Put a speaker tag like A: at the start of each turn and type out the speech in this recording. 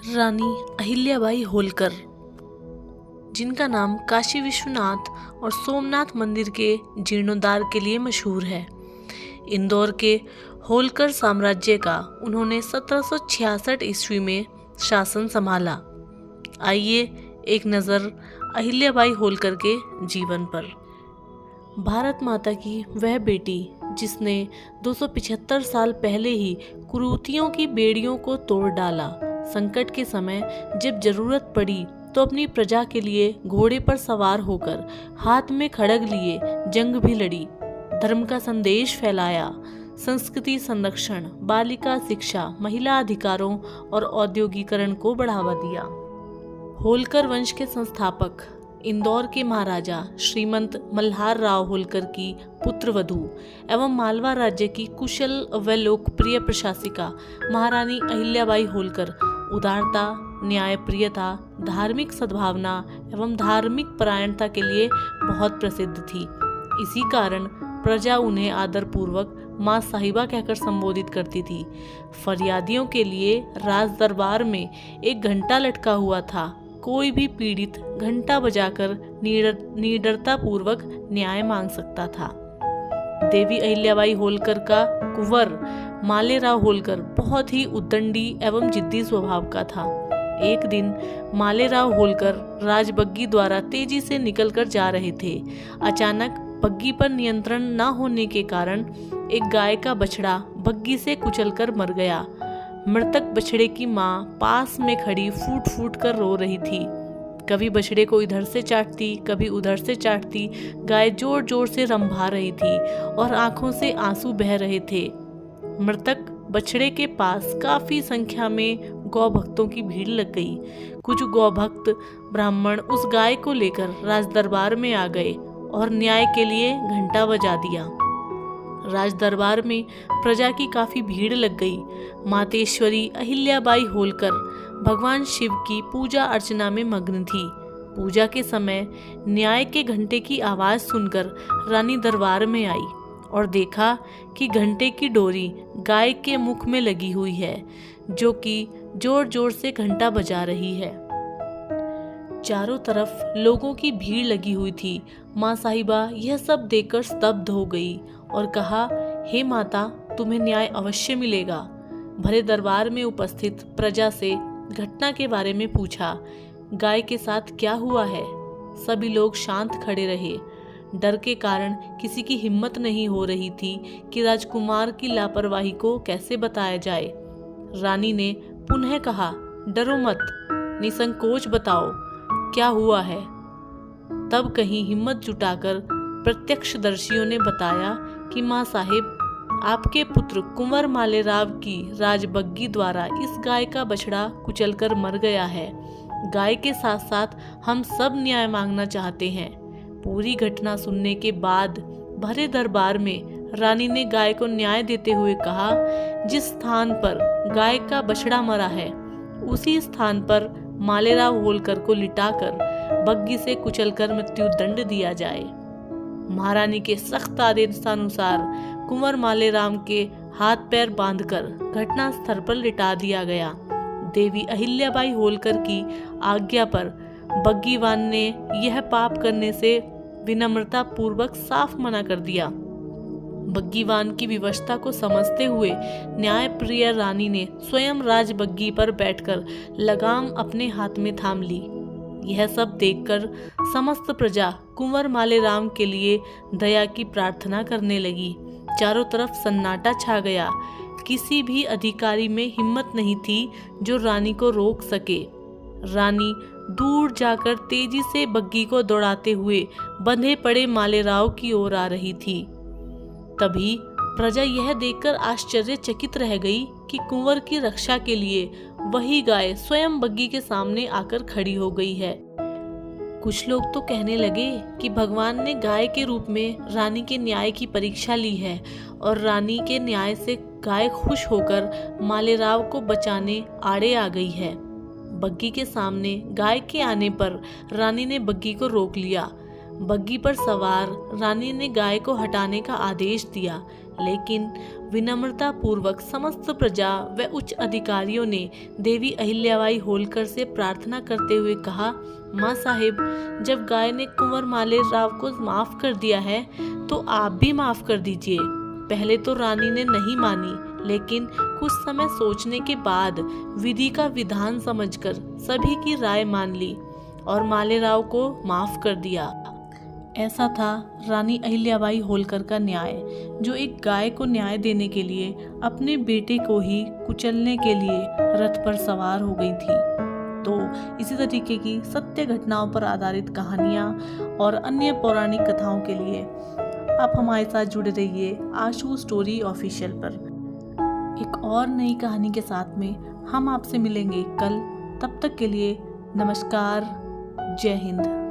A: रानी अहिल्याबाई होलकर, जिनका नाम काशी विश्वनाथ और सोमनाथ मंदिर के जीर्णोद्धार के लिए मशहूर है। इंदौर के होलकर साम्राज्य का उन्होंने 1766 ईस्वी में शासन संभाला। आइए एक नज़र अहिल्याबाई होलकर के जीवन पर। भारत माता की वह बेटी जिसने 275 साल पहले ही कुरीतियों की बेड़ियों को तोड़ डाला, संकट के समय जब जरूरत पड़ी तो अपनी प्रजा के लिए घोड़े पर सवार होकर हाथ में खड़ग लिए जंग भी लड़ी, धर्म का संदेश फैलाया, संस्कृति संरक्षण, बालिका शिक्षा, महिला अधिकारों और औद्योगिकरण को बढ़ावा दिया। होलकर वंश के संस्थापक इंदौर के महाराजा श्रीमंत मल्हार राव होलकर की पुत्रवधू एवं मालवा राज्य की कुशल व लोकप्रिय प्रशासिका महारानी अहिल्याबाई होलकर उदारता, न्यायप्रियता, धार्मिक सद्भावना एवं धार्मिक परायणता के लिए बहुत प्रसिद्ध थी। इसी कारण प्रजा उन्हें आदरपूर्वक माँ साहिबा कहकर संबोधित करती थी। फरियादियों के लिए राज दरबार में एक घंटा लटका हुआ था। कोई भी पीड़ित घंटा बजाकर निडरता पूर्वक न्याय मांग सकता था। देवी अहिल्याबाई होलकर का कुंवर मालेराव होलकर बहुत ही उद्दंडी एवं जिद्दी स्वभाव का था। एक दिन मालेराव होलकर राजबग्गी द्वारा तेजी से निकलकर जा रहे थे। अचानक बग्गी पर नियंत्रण न होने के कारण एक गाय का बछड़ा बग्गी से कुचलकर मर गया। मृतक बछड़े की मां पास में खड़ी फूट फूट कर रो रही थी। कभी बछड़े को इधर से चाटती, कभी उधर से चाटती गाय जोर जोर से रंभा रही थी और आंखों से आंसू बह रहे थे। मृतक बछड़े के पास काफी संख्या में गौ भक्तों की भीड़ लग गई। कुछ गौ भक्त ब्राह्मण उस गाय को लेकर राजदरबार में आ गए और न्याय के लिए घंटा बजा दिया। राज दरबार में प्रजा की काफी भीड़ लग गई। मातेश्वरी अहिल्याबाई होलकर भगवान शिव की पूजा अर्चना में मग्न थी। पूजा के समय न्याय के घंटे की आवाज सुनकर रानी दरबार में आई और देखा कि घंटे की डोरी गाय के मुख में लगी हुई है, जो कि जोर जोर से घंटा बजा रही है। चारों तरफ लोगों की भीड़ लगी हुई थी। माँ साहिबा यह सब देखकर स्तब्ध हो गई और कहा, हे माता, तुम्हें न्याय अवश्य मिलेगा। भरे दरबार में उपस्थित प्रजा से घटना के बारे में पूछा, गाय के साथ क्या हुआ है? सभी लोग शांत खड़े रहे। डर के कारण किसी की हिम्मत नहीं हो रही थी कि राजकुमार की लापरवाही को कैसे बताया जाए। रानी ने पुनः कहा, डरो मत, निसंकोच बताओ क्या हुआ है। तब कहीं हिम्मत जुटाकर प्रत्यक्षदर्शियों ने बताया कि माँ साहिब, आपके पुत्र कुंवर मालेराव की राजबग्गी द्वारा इस गाय का बछड़ा कुचलकर मर गया है। गाय के साथ साथ हम सब न्याय मांगना चाहते हैं। पूरी घटना सुनने के बाद भरे दरबार में रानी ने गाय को न्याय देते हुए कहा, जिस स्थान पर गाय का बछड़ा मरा है उसी स्थान पर मालेराव होलकर को लिटाकर बग्गी से कुचलकर मृत्यु दंड दिया जाए। महारानी के सख्त आदेशानुसार कुंवर मालेराव के हाथ पैर बांधकर घटना स्थल पर लिटा दिया गया। देवी अहिल्याबाई होलकर की आज्ञा पर बग्गीवान ने यह पाप करने से विनम्रता पूर्वक साफ मना कर दिया। बग्गीवान की विवशता को समझते हुए न्यायप्रिय रानी ने स्वयं राजबग्गी पर बैठकर लगाम अपने हाथ में थाम ली। यह सब देखकर समस्त प्रजा कुंवर मालेराव के लिए दया की प्रार्थना करने लगी। चारों तरफ सन्नाटा छा गया। किसी भी अधिकारी में हिम्मत नहीं थी जो रानी को रोक सके। रानी दूर जाकर तेजी से बग्गी को दौड़ाते हुए बंधे पड़े मालेराव की ओर आ रही थी। तभी प्रजा यह देखकर आश्चर्यचकित रह गई कि कुंवर की रक्षा के लिए वही गाय स्वयं बग्गी के सामने आकर खड़ी हो गई है। कुछ लोग तो कहने लगे कि भगवान ने गाय के रूप में रानी के न्याय की परीक्षा ली है और रानी के न्याय से गाय खुश होकर मालेराव को बचाने आड़े आ गई है। बग्गी के सामने गाय के आने पर रानी ने बग्गी को रोक लिया। बग्गी पर सवार रानी ने गाय को हटाने का आदेश दिया, लेकिन विनम्रता पूर्वक समस्त प्रजा व उच्च अधिकारियों ने देवी अहिल्याबाई होलकर से प्रार्थना करते हुए कहा, माँ साहिब, जब गाय ने कुंवर मालेराव को माफ कर दिया है तो आप भी माफ कर दीजिए। पहले तो रानी ने नहीं मानी, लेकिन कुछ समय सोचने के बाद विधि का विधान समझकर सभी की राय मान ली और मालेराव को माफ कर दिया। ऐसा था रानी अहिल्याबाई होलकर का न्याय, जो एक गाय को न्याय देने के लिए अपने बेटे को ही कुचलने के लिए रथ पर सवार हो गई थी। तो इसी तरीके की सत्य घटनाओं पर आधारित कहानियाँ और अन्य पौराणिक कथाओं के लिए आप हमारे साथ जुड़े रहिए आशु स्टोरी ऑफिशियल पर। एक और नई कहानी के साथ में हम आपसे मिलेंगे कल। तब तक के लिए नमस्कार, जय हिंद।